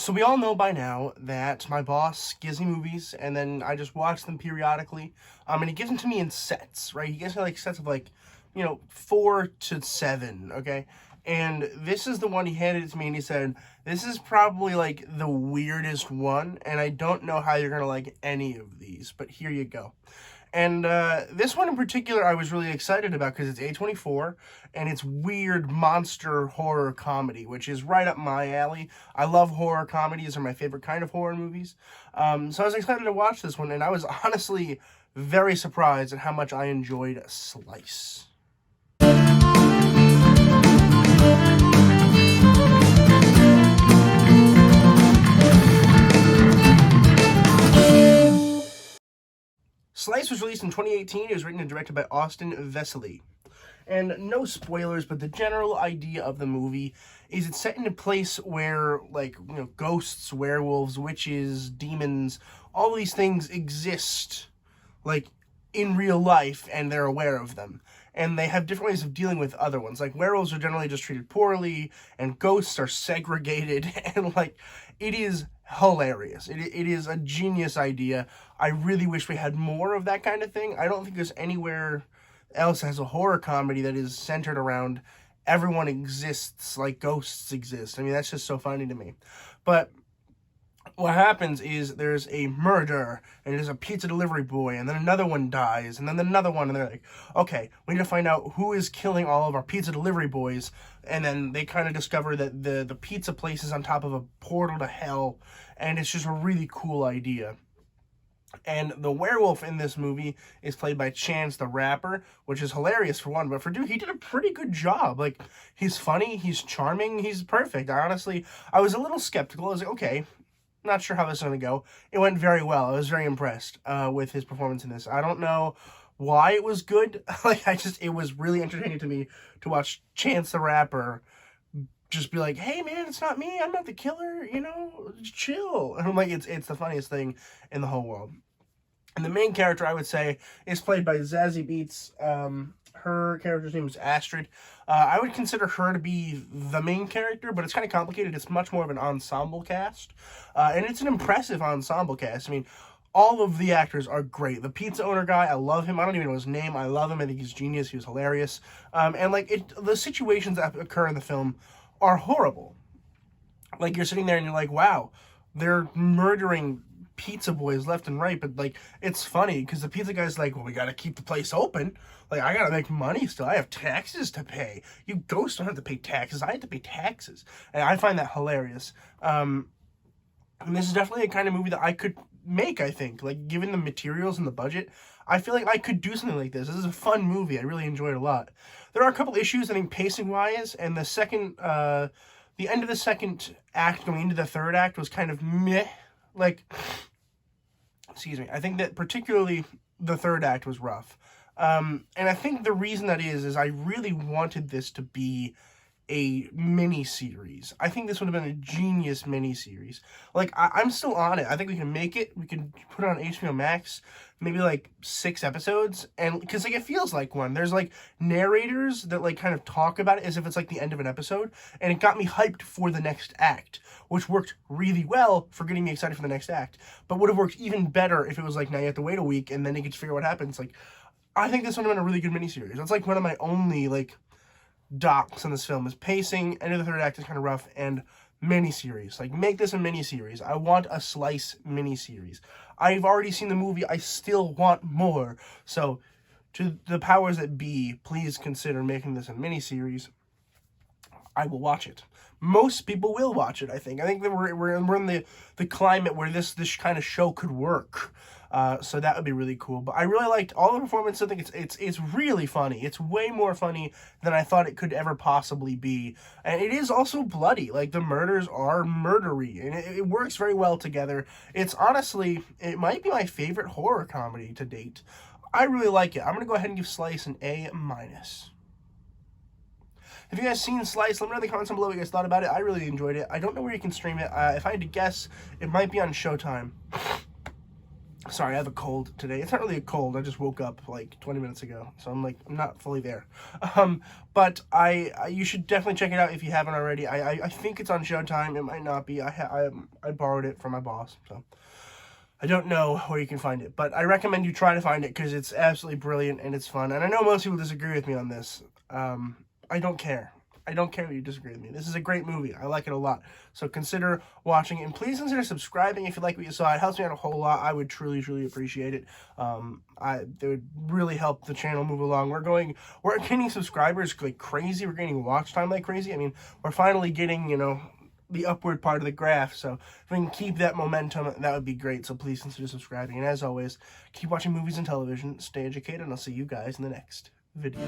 So we all know by now that my boss gives me movies, and then I just watch them periodically. And he gives them to me in sets, right? He gives me like sets of like, 4 to 7, okay? And this is the one he handed it to me, and he said, "This is probably like the weirdest one, and I don't know how you're gonna like any of these, but here you go." And this one in particular, I was really excited about because it's A24 and it's weird monster horror comedy, which is right up my alley. I love horror comedies; are my favorite kind of horror movies. So I was excited to watch this one, and I was honestly very surprised at how much I enjoyed Slice. Slice was released in 2018. It was written and directed by Austin Vesely. And no spoilers, but the general idea of the movie is it's set in a place where, like, ghosts, werewolves, witches, demons, all these things exist, like, in real life, and they're aware of them. And they have different ways of dealing with other ones. Like, werewolves are generally just treated poorly, and ghosts are segregated, and, like, it is hilarious. It is a genius idea. I really wish we had more of that kind of thing. I don't think there's anywhere else that has a horror comedy that is centered around everyone exists like ghosts exist. I mean, that's just so funny to me. But what happens is there's a murder, and there's a pizza delivery boy, and then another one dies, and then another one, and they're like, okay, we need to find out who is killing all of our pizza delivery boys. And then they kind of discover that the pizza place is on top of a portal to hell, and it's just a really cool idea. And the werewolf in this movie is played by Chance the Rapper, which is hilarious for one, but for dude, he did a pretty good job. Like, he's funny, he's charming, he's perfect. I was a little skeptical. I was like, okay, not sure how this is going to go. It went very well. I was very impressed with his performance in this. I don't know why it was good. It was really entertaining to me to watch Chance the Rapper just be like, hey man, it's not me, I'm not the killer, just chill. And I'm like, it's the funniest thing in the whole world. And the main character, I would say, is played by Zazie Beetz. Her character's name is Astrid. I would consider her to be the main character, but it's kind of complicated. It's much more of an ensemble cast. And it's an impressive ensemble cast. I mean, all of the actors are great. The pizza owner guy, I love him. I don't even know his name. I love him. I think he's genius. He was hilarious. The situations that occur in the film are horrible. Like, you're sitting there and you're like, wow, they're murdering pizza boys left and right, but like, it's funny because the pizza guy's like, well, we gotta keep the place open. Like, I gotta make money still. I have taxes to pay. You ghosts don't have to pay taxes. I have to pay taxes. And I find that hilarious. And this is definitely a kind of movie that I could make, I think. Like, given the materials and the budget, I feel like I could do something like this. This is a fun movie. I really enjoyed it a lot. There are a couple issues, I think, pacing-wise, and the end of the second act going into the third act was kind of meh. Like, excuse me, I think that particularly the third act was rough. And I think the reason that is I really wanted this to be a mini-series. I think this would have been a genius mini-series. Like, I'm still on it. I think we can make it. We can put it on HBO Max, maybe like 6 episodes, and because like it feels like one. There's like narrators that like kind of talk about it as if it's like the end of an episode, and it got me hyped for the next act, which worked really well for getting me excited for the next act, but would have worked even better if it was like, now you have to wait a week and then you get to figure out what happens. Like, I think this would have been a really good miniseries. That's like one of my only like docs in this film is pacing, end of the third act is kind of rough, and miniseries. Like, make this a miniseries. I want a Slice miniseries. I've already seen the movie. I still want more. So, to the powers that be, please consider making this a miniseries. I will watch it. Most people will watch it, I think. I think that we're in the climate where this kind of show could work. So that would be really cool. But I really liked all the performances. I think it's really funny. It's way more funny than I thought it could ever possibly be. And it is also bloody. Like, the murders are murdery. And it works very well together. It's honestly, it might be my favorite horror comedy to date. I really like it. I'm going to go ahead and give Slice an A-. Have you guys seen Slice? Let me know in the comments down below what you guys thought about it. I really enjoyed it. I don't know where you can stream it. If I had to guess, it might be on Showtime. Sorry, I have a cold today. It's not really a cold. I just woke up like 20 minutes ago, so I'm not fully there. But you should definitely check it out if you haven't already. I think it's on Showtime. It might not be. I borrowed it from my boss, so I don't know where you can find it. But I recommend you try to find it because it's absolutely brilliant and it's fun. And I know most people disagree with me on this. I don't care. I don't care if you disagree with me. This is a great movie. I like it a lot. So consider watching it. And please consider subscribing if you like what you saw. It helps me out a whole lot. I would truly, truly appreciate it. It would really help the channel move along. We're gaining subscribers like crazy. We're gaining watch time like crazy. I mean, we're finally getting, the upward part of the graph. So if we can keep that momentum, that would be great. So please consider subscribing. And as always, keep watching movies and television. Stay educated. And I'll see you guys in the next video.